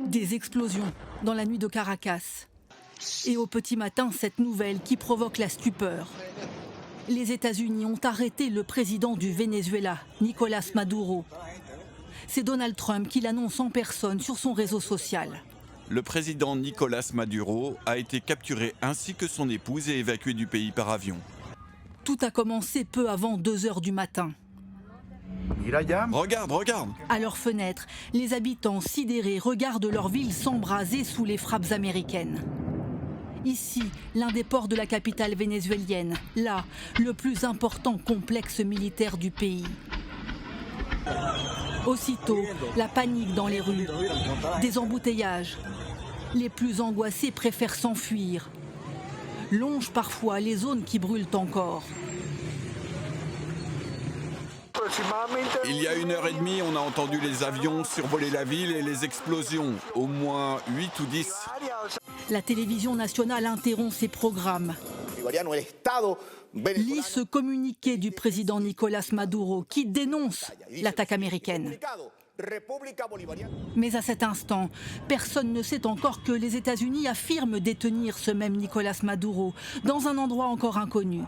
Des explosions dans la nuit de Caracas. Et au petit matin, cette nouvelle qui provoque la stupeur. Les États-Unis ont arrêté le président du Venezuela, Nicolás Maduro. C'est Donald Trump qui l'annonce en personne sur son réseau social. Le président Nicolás Maduro a été capturé ainsi que son épouse et évacué du pays par avion. Tout a commencé peu avant 2 h du matin. Regarde, regarde! À leurs fenêtres, les habitants sidérés regardent leur ville s'embraser sous les frappes américaines. Ici, l'un des ports de la capitale vénézuélienne, là, le plus important complexe militaire du pays. Aussitôt, la panique dans les rues, des embouteillages. Les plus angoissés préfèrent s'enfuir. Longent parfois les zones qui brûlent encore. Il y a 1h30, on a entendu les avions survoler la ville et les explosions, au moins 8 ou 10. La télévision nationale interrompt ses programmes. Lit ce communiqué du président Nicolás Maduro qui dénonce l'attaque américaine. Mais à cet instant, personne ne sait encore que les États-Unis affirment détenir ce même Nicolás Maduro dans un endroit encore inconnu.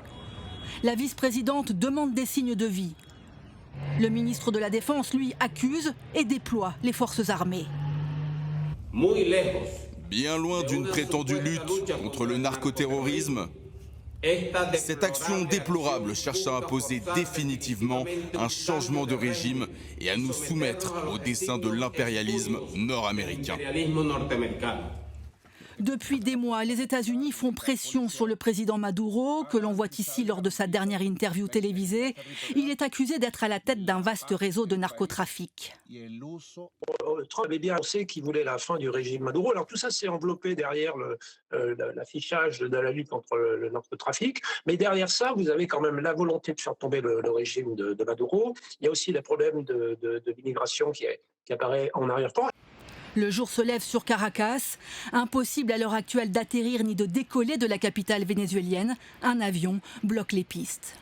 La vice-présidente demande des signes de vie. Le ministre de la Défense, lui, accuse et déploie les forces armées. Bien loin d'une prétendue lutte contre le narcoterrorisme, cette action déplorable cherche à imposer définitivement un changement de régime et à nous soumettre au dessein de l'impérialisme nord-américain. Depuis des mois, les États-Unis font pression sur le président Maduro, que l'on voit ici lors de sa dernière interview télévisée. Il est accusé d'être à la tête d'un vaste réseau de narcotrafic. Trump avait bien annoncé qu'il voulait la fin du régime Maduro. Alors tout ça s'est enveloppé derrière l'affichage de la lutte contre le narcotrafic. Mais derrière ça, vous avez quand même la volonté de faire tomber le régime de Maduro. Il y a aussi les problèmes de l'immigration qui apparaît en arrière-plan. Le jour se lève sur Caracas. Impossible à l'heure actuelle d'atterrir ni de décoller de la capitale vénézuélienne. Un avion bloque les pistes.